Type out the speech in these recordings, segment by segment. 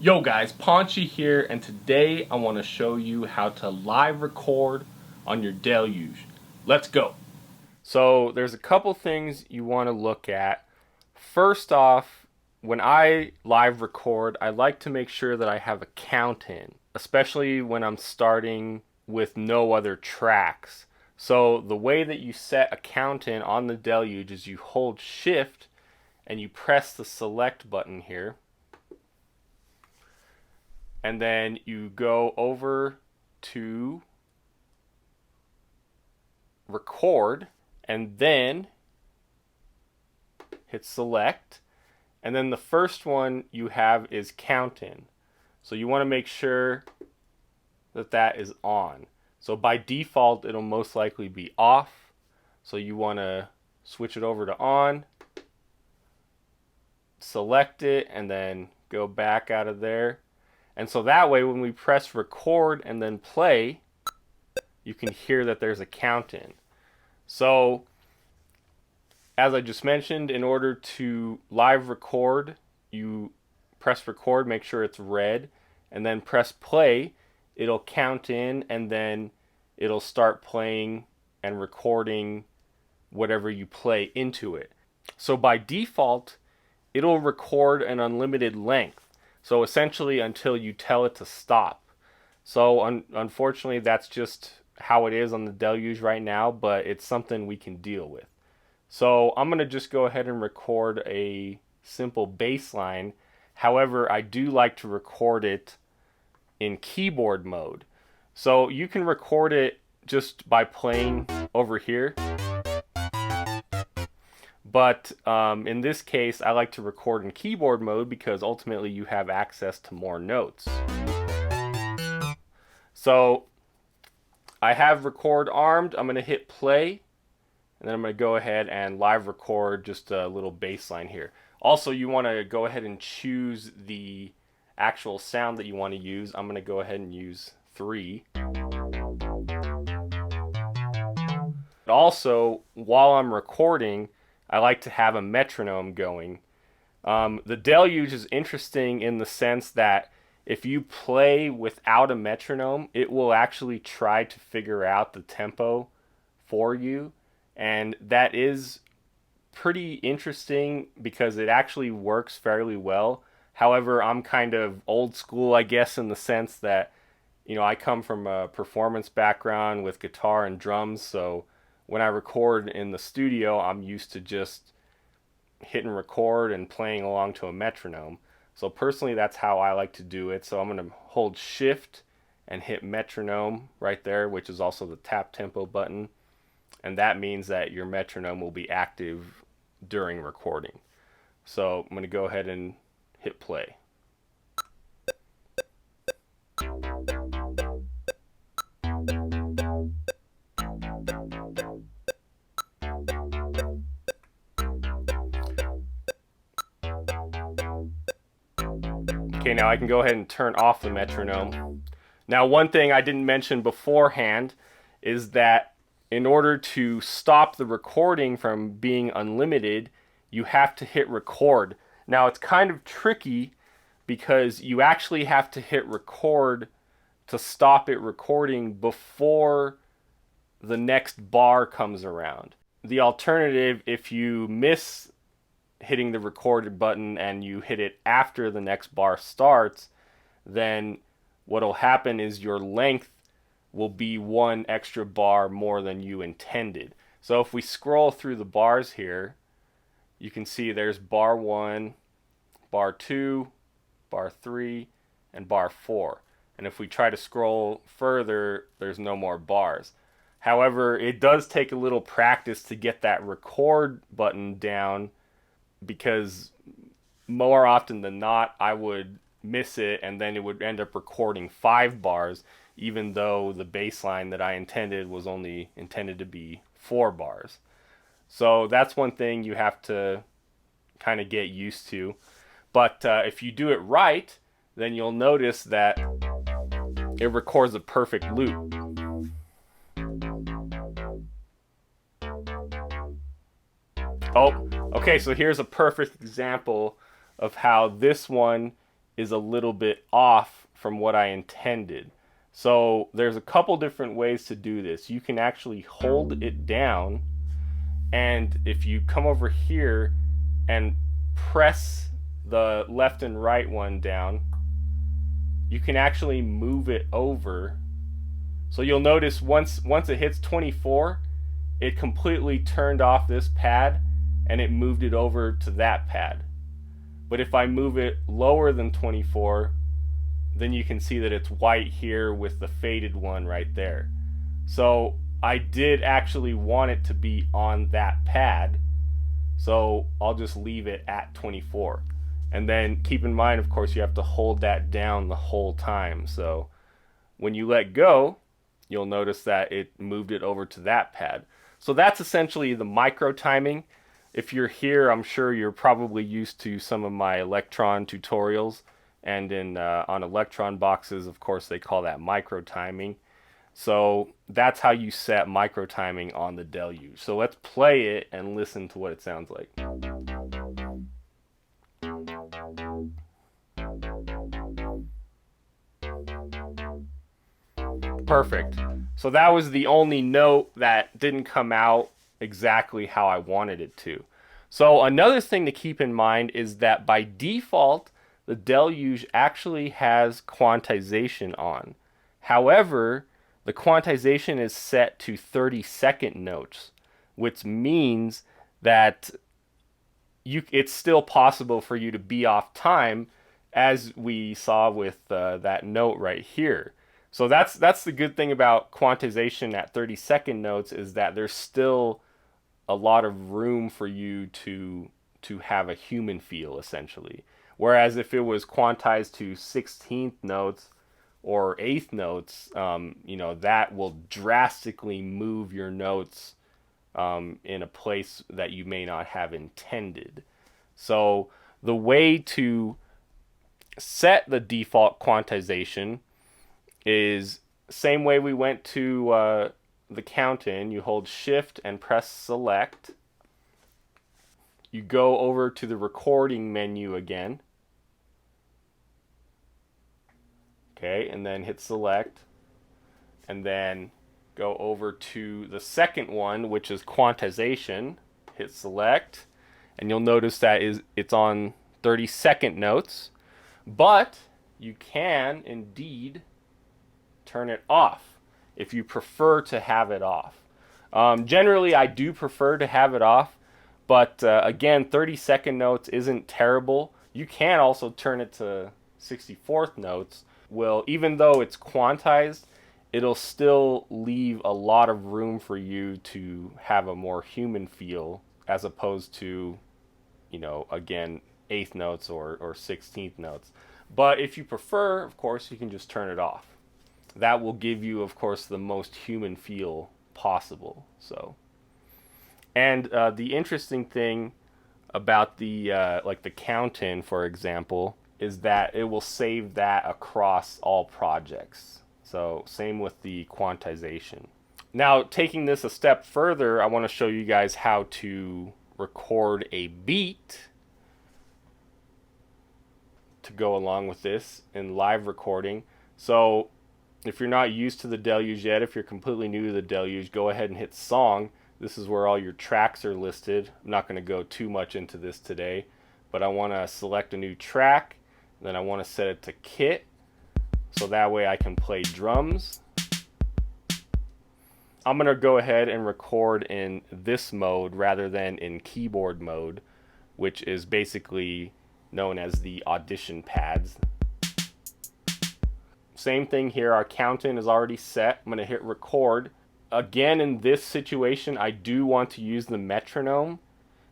Yo guys, Paunchy here, and today I want to show you how to live record on your Deluge. Let's go! So there's a couple things you want to look at. First off, when I live record, I like to make sure that I have a count in, especially when I'm starting with no other tracks. So the way that you set a count in on the Deluge is you hold Shift and you press the select button here. And then you go over to record and then hit select. And then the first one you have is count in. So you want to make sure that that is on. So by default, it'll most likely be off. So you want to switch it over to on, select it, and then go back out of there. And so that way, when we press record and then play, you can hear that there's a count in. So, as I just mentioned, in order to live record, you press record, make sure it's red, and then press play. It'll count in, and then it'll start playing and recording whatever you play into it. So by default, it'll record an unlimited length. So essentially until you tell it to stop. So unfortunately, that's just how it is on the Deluge right now, but it's something we can deal with. So I'm going to just go ahead and record a simple bass line. However, I do like to record it in keyboard mode. So you can record it just by playing over here. But in this case, I like to record in keyboard mode because ultimately you have access to more notes. So I have record armed. I'm going to hit play, and then I'm going to go ahead and live record just a little bass line here. Also, you want to go ahead and choose the actual sound that you want to use. I'm going to go ahead and use 3. Also, while I'm recording, I like to have a metronome going. The Deluge is interesting in the sense that if you play without a metronome, it will actually try to figure out the tempo for you. And that is pretty interesting because it actually works fairly well. However, I'm kind of old school, I guess, in the sense that, I come from a performance background with guitar and drums, so when I record in the studio, I'm used to just hitting record and playing along to a metronome. So personally, that's how I like to do it. So I'm going to hold Shift and hit metronome right there, which is also the tap tempo button. And that means that your metronome will be active during recording. So I'm going to go ahead and hit play. Okay, now I can go ahead and turn off the metronome. Now, one thing I didn't mention beforehand is that in order to stop the recording from being unlimited, you have to hit record. Now, it's kind of tricky because you actually have to hit record to stop it recording before the next bar comes around. The alternative, if you miss hitting the recorded button and you hit it after the next bar starts, then what'll happen is your length will be one extra bar more than you intended. So if we scroll through the bars here, you can see there's bar 1, bar 2, bar 3, and bar 4. And if we try to scroll further, there's no more bars. However, it does take a little practice to get that record button down, because more often than not, I would miss it and then it would end up recording 5 bars, even though the bass line that I intended was only intended to be 4 bars. So that's one thing you have to kind of get used to. But if you do it right, then you'll notice that it records a perfect loop. Oh, okay, so here's a perfect example of how this one is a little bit off from what I intended. So there's a couple different ways to do this. You can actually hold it down, and if you come over here and press the left and right one down, you can actually move it over. So you'll notice once it hits 24, it completely turned off this pad and it moved it over to that pad. But if I move it lower than 24, then you can see that it's white here with the faded one right there. So I did actually want it to be on that pad, so I'll just leave it at 24. And then keep in mind, of course, you have to hold that down the whole time. So when you let go, you'll notice that it moved it over to that pad. So that's essentially the micro timing. If you're here, I'm sure you're probably used to some of my Elektron tutorials, and on Elektron boxes, of course, they call that micro timing. So that's how you set micro timing on the Deluge. So let's play it and listen to what it sounds like. Perfect. So that was the only note that didn't come out exactly how I wanted it to. So another thing to keep in mind is that by default, the Deluge actually has quantization on. However, the quantization is set to 30-second notes, which means that it's still possible for you to be off time, as we saw with that note right here. So that's the good thing about quantization at 30-second notes, is that there's still a lot of room for you to have a human feel, essentially. Whereas if it was quantized to 16th notes or 8th notes, that will drastically move your notes in a place that you may not have intended. So the way to set the default quantization is same way we went to the count-in. You hold Shift and press Select. You go over to the recording menu again. Okay, and then hit Select. And then go over to the second one, which is quantization. Hit Select. And you'll notice that it's on 30-second notes. But you can indeed turn it off if you prefer to have it off. Generally, I do prefer to have it off, but again, 30-second notes isn't terrible. You can also turn it to 64th notes. Well, even though it's quantized, it'll still leave a lot of room for you to have a more human feel, as opposed to, again, 8th notes or 16th notes. But if you prefer, of course, you can just turn it off. That will give you, of course, the most human feel possible. So, and the interesting thing about the the count-in, for example, is that it will save that across all projects. So same with the quantization. Now, taking this a step further, I want to show you guys how to record a beat to go along with this in live recording. So if you're not used to the Deluge yet, if you're completely new to the Deluge, go ahead and hit Song. This is where all your tracks are listed. I'm not going to go too much into this today, but I want to select a new track. Then I want to set it to Kit, so that way I can play drums. I'm going to go ahead and record in this mode rather than in keyboard mode, which is basically known as the audition pads. Same thing here, our count-in is already set. I'm going to hit record. Again, in this situation, I do want to use the metronome,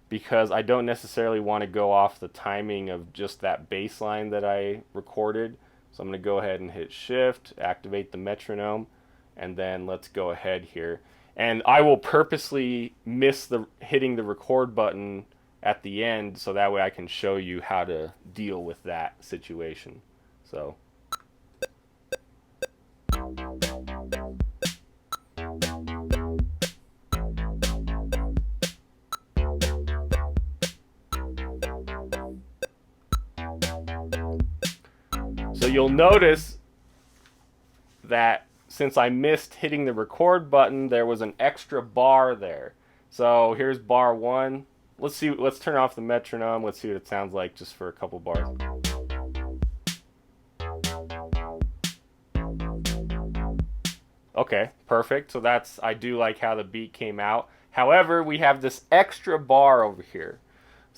because I don't necessarily want to go off the timing of just that bass line that I recorded. So I'm going to go ahead and hit Shift, activate the metronome, and then let's go ahead here. And I will purposely miss hitting the record button at the end, so that way I can show you how to deal with that situation. So So you'll notice that since I missed hitting the record button, there was an extra bar there. So here's bar 1. Let's turn off the metronome. Let's see what it sounds like just for a couple bars. Okay, perfect. So I do like how the beat came out. However, we have this extra bar over here.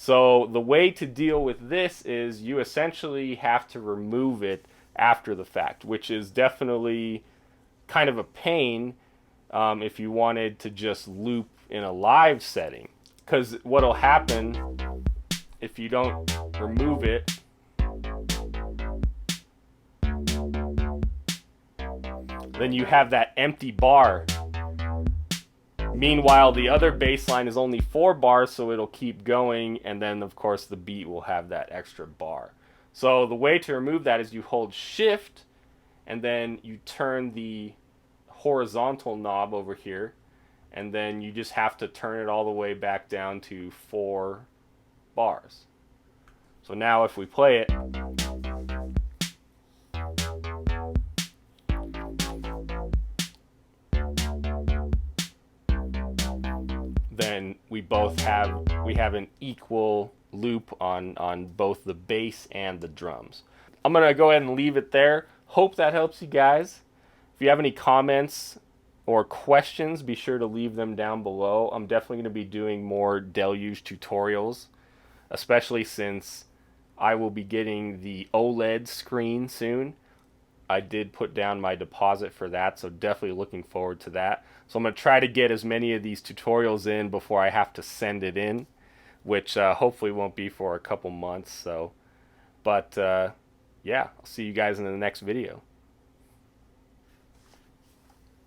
So the way to deal with this is you essentially have to remove it after the fact, which is definitely kind of a pain if you wanted to just loop in a live setting. Because what'll happen if you don't remove it, then you have that empty bar. Meanwhile, the other bass line is only 4 bars, so it'll keep going, and then of course the beat will have that extra bar. So the way to remove that is you hold shift and then you turn the horizontal knob over here, and then you just have to turn it all the way back down to 4 bars. So now if we play it, then we have an equal loop on both the bass and the drums. I'm gonna go ahead and leave it there. Hope that helps you guys. If you have any comments or questions, be sure to leave them down below. I'm definitely gonna be doing more Deluge tutorials, especially since I will be getting the OLED screen soon. I did put down my deposit for that, so definitely looking forward to that. So I'm going to try to get as many of these tutorials in before I have to send it in, which hopefully won't be for a couple months. But yeah, I'll see you guys in the next video.